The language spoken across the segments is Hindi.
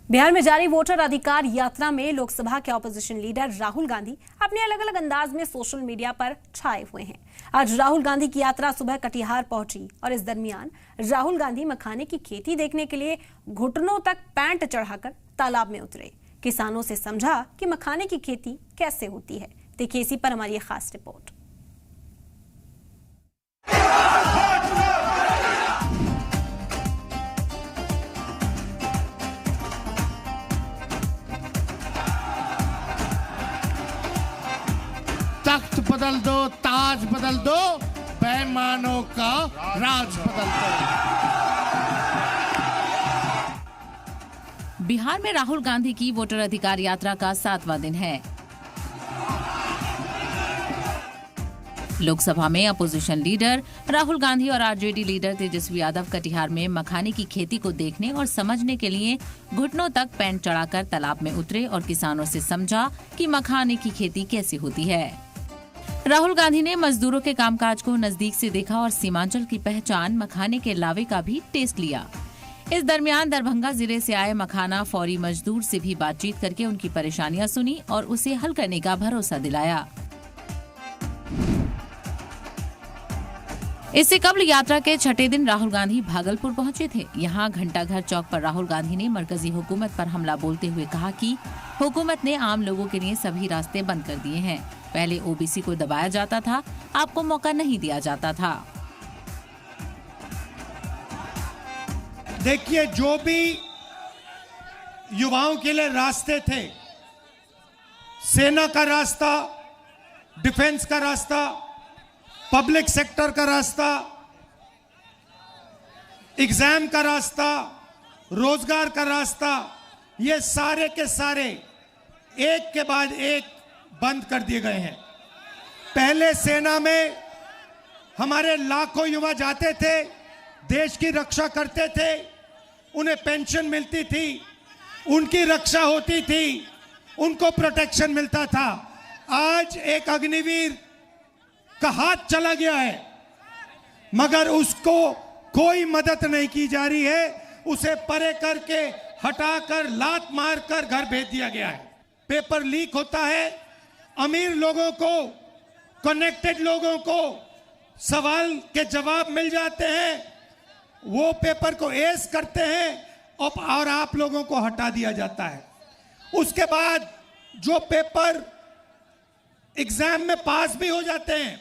बिहार में जारी वोटर अधिकार यात्रा में लोकसभा के ऑपोजिशन लीडर राहुल गांधी अपने अलग अलग अंदाज में सोशल मीडिया पर छाए हुए हैं। आज राहुल गांधी की यात्रा सुबह कटिहार पहुंची और इस दरमियान राहुल गांधी मखाने की खेती देखने के लिए घुटनों तक पैंट चढ़ाकर तालाब में उतरे। किसानों से समझा कि मखाने की खेती कैसे होती है। देखिए इसी पर हमारी खास रिपोर्ट। तख्त बदल दो, ताज बदल दो, बेईमानों का राज बदल दो। बिहार में राहुल गांधी की वोटर अधिकार यात्रा का 7वां दिन है। लोकसभा में अपोजिशन लीडर राहुल गांधी और आरजेडी लीडर तेजस्वी यादव कटिहार में मखाने की खेती को देखने और समझने के लिए घुटनों तक पैंट चढ़ाकर तालाब में उतरे और किसानों से समझा कि मखाने की खेती कैसे होती है। राहुल गांधी ने मजदूरों के कामकाज को नजदीक से देखा और सीमांचल की पहचान मखाने के लावे का भी टेस्ट लिया। इस दरमियान दरभंगा जिले से आए मखाना फौरी मजदूर से भी बातचीत करके उनकी परेशानियां सुनी और उसे हल करने का भरोसा दिलाया। इससे कबल यात्रा के छठे दिन राहुल गांधी भागलपुर पहुंचे थे। यहां घंटाघर चौक पर राहुल गांधी ने मरकजी हुकूमत पर हमला बोलते हुए कहा कि हुकूमत ने आम लोगों के लिए सभी रास्ते बंद कर दिए हैं। पहले ओबीसी को दबाया जाता था, आपको मौका नहीं दिया जाता था। देखिए, जो भी युवाओं के लिए रास्ते थे, सेना का रास्ता, डिफेंस का रास्ता, पब्लिक सेक्टर का रास्ता, एग्जाम का रास्ता, रोजगार का रास्ता, ये सारे के सारे एक के बाद एक बंद कर दिए गए हैं। पहले सेना में हमारे लाखों युवा जाते थे, देश की रक्षा करते थे, उन्हें पेंशन मिलती थी, उनकी रक्षा होती थी, उनको प्रोटेक्शन मिलता था। आज एक अग्निवीर का हाथ चला गया है, मगर उसको कोई मदद नहीं की जा रही है। उसे परे करके हटाकर लात मारकर घर भेज दिया गया है। पेपर लीक होता है, अमीर लोगों को, कनेक्टेड लोगों को सवाल के जवाब मिल जाते हैं, वो पेपर को एस करते हैं और आप लोगों को हटा दिया जाता है। उसके बाद जो पेपर एग्जाम में पास भी हो जाते हैं,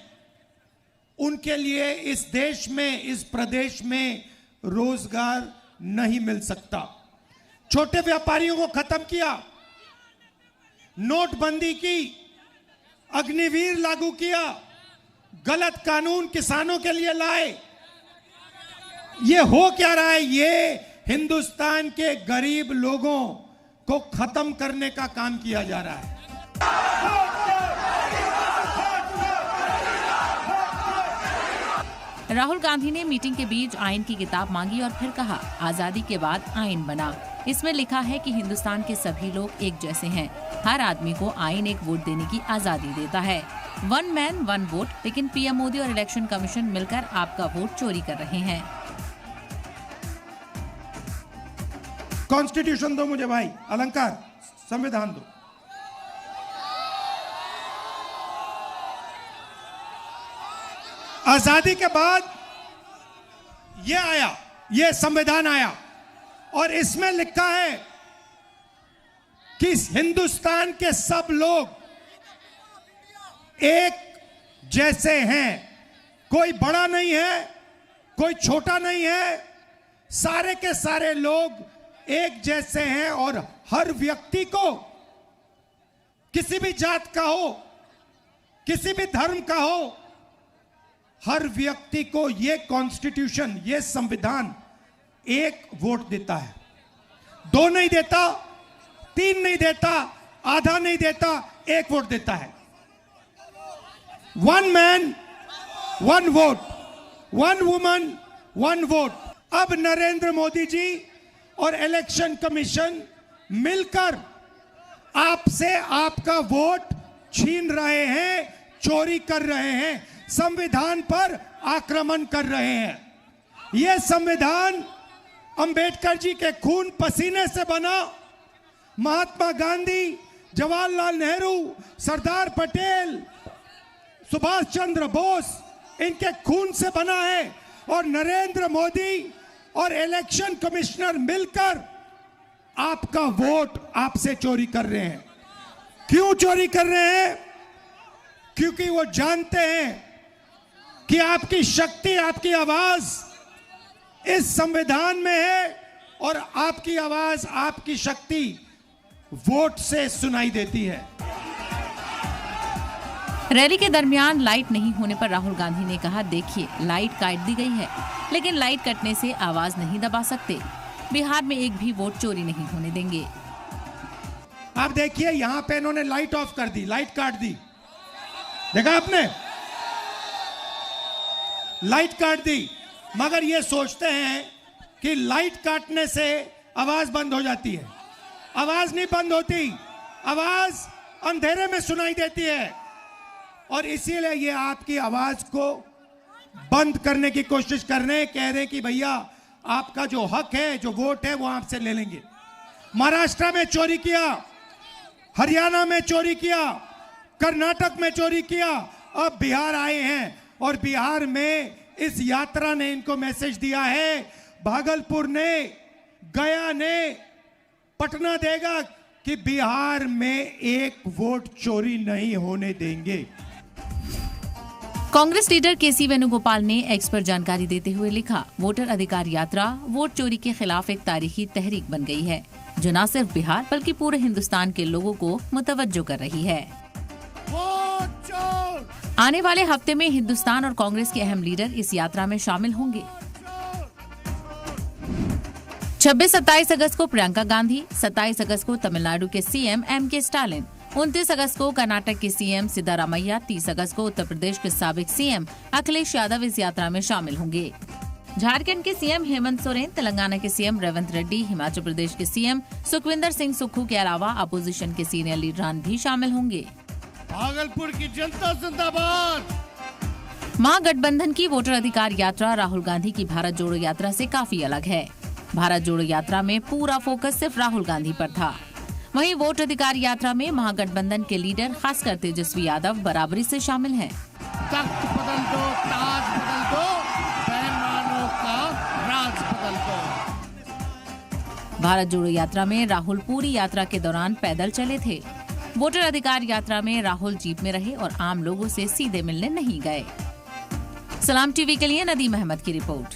उनके लिए इस देश में, इस प्रदेश में रोजगार नहीं मिल सकता। छोटे व्यापारियों को खत्म किया, नोटबंदी की, अग्निवीर लागू किया, गलत कानून किसानों के लिए लाए। ये हो क्या रहा है? ये हिंदुस्तान के गरीब लोगों को खत्म करने का काम किया जा रहा है। राहुल गांधी ने मीटिंग के बीच आइन की किताब मांगी और फिर कहा, आजादी के बाद आइन बना। इसमें लिखा है कि हिंदुस्तान के सभी लोग एक जैसे हैं। हर आदमी को आइन एक वोट देने की आजादी देता है। One man one vote. लेकिन पीएम मोदी और इलेक्शन कमीशन मिलकर आपका वोट चोरी कर रहे हैं। कॉन्स्टिट्यूशन दो मुझे भाई, अलंकार, संविधान दो। आजादी के बाद ये आया, ये संविधान आया और इसमें लिखा है कि हिंदुस्तान के सब लोग एक जैसे हैं। कोई बड़ा नहीं है, कोई छोटा नहीं है, सारे के सारे लोग एक जैसे हैं और हर व्यक्ति को, किसी भी जात का हो, किसी भी धर्म का हो, हर व्यक्ति को ये कॉन्स्टिट्यूशन, ये संविधान एक वोट देता है। दो नहीं देता, तीन नहीं देता, आधा नहीं देता, एक वोट देता है। One man one vote, one woman one vote. अब नरेंद्र मोदी जी और इलेक्शन कमीशन मिलकर आपसे आपका वोट छीन रहे हैं, चोरी कर रहे हैं, संविधान पर आक्रमण कर रहे हैं। यह संविधान अंबेडकर जी के खून पसीने से बना महात्मा गांधी, जवाहरलाल नेहरू, सरदार पटेल, सुभाष चंद्र बोस, इनके खून से बना है। और नरेंद्र मोदी और इलेक्शन कमिश्नर मिलकर आपका वोट आपसे चोरी कर रहे हैं। क्यों चोरी कर रहे हैं? क्योंकि वो जानते हैं कि आपकी शक्ति, आपकी आवाज इस संविधान में है और आपकी आवाज, आपकी शक्ति वोट से सुनाई देती है। रैली के दरमियान लाइट नहीं होने पर राहुल गांधी ने कहा, देखिए लाइट काट दी गई है, लेकिन लाइट कटने से आवाज नहीं दबा सकते। बिहार में एक भी वोट चोरी नहीं होने देंगे। आप देखिए यहां पे इन्होंने लाइट ऑफ कर दी, लाइट काट दी। देखा आपने? लाइट काट दी, मगर ये सोचते हैं कि लाइट काटने से आवाज बंद हो जाती है। आवाज नहीं बंद होती, आवाज अंधेरे में सुनाई देती है। और इसीलिए ये आपकी आवाज को बंद करने की कोशिश कर रहे हैं। कह रहे हैं कि भैया आपका जो हक है, जो वोट है, वो आपसे ले लेंगे। महाराष्ट्र में चोरी किया, हरियाणा में चोरी किया, कर्नाटक में चोरी किया, अब बिहार आए हैं और बिहार में इस यात्रा ने इनको मैसेज दिया है, भागलपुर ने, गया ने, पटना देगा कि बिहार में एक वोट चोरी नहीं होने देंगे। कांग्रेस लीडर केसी वेणुगोपाल ने एक्स पर जानकारी देते हुए लिखा, वोटर अधिकार यात्रा वोट चोरी के खिलाफ एक तारीखी तहरीक बन गई है, जो न सिर्फ बिहार बल्कि पूरे हिंदुस्तान के लोगों को मुतवज्जो कर रही है। आने वाले हफ्ते में हिंदुस्तान और कांग्रेस के अहम लीडर इस यात्रा में शामिल होंगे। 26-27 अगस्त को प्रियंका गांधी, 27 अगस्त को तमिलनाडु के सीएम एम.के. स्टालिन, 29 अगस्त को कर्नाटक के सीएम सिद्धारामैया, 30 अगस्त को उत्तर प्रदेश के साबिक सीएम अखिलेश यादव इस यात्रा में शामिल होंगे। झारखंड के सीएम हेमंत सोरेन, तेलंगाना के सीएम रेवंत रेड्डी, हिमाचल प्रदेश के सीएम सुखविंदर सिंह सुक्खू के अलावा अपोजिशन के सीनियर लीडरान भी शामिल होंगे। भागलपुर की जनता जिंदाबाद। महागठबंधन की वोटर अधिकार यात्रा राहुल गांधी की भारत जोड़ो यात्रा से काफी अलग है। भारत जोड़ो यात्रा में पूरा फोकस सिर्फ राहुल गांधी पर था। वहीं वोट अधिकार यात्रा में महागठबंधन के लीडर खासकर तेजस्वी यादव बराबरी से शामिल हैं। तख्त बदल दो, ताज बदल दो, बेईमानों का राज बदल दो। भारत जोड़ो यात्रा में राहुल पूरी यात्रा के दौरान पैदल चले थे। वोटर अधिकार यात्रा में राहुल जीप में रहे और आम लोगों से सीधे मिलने नहीं गए। सलाम टीवी के लिए नदीम अहमद की रिपोर्ट।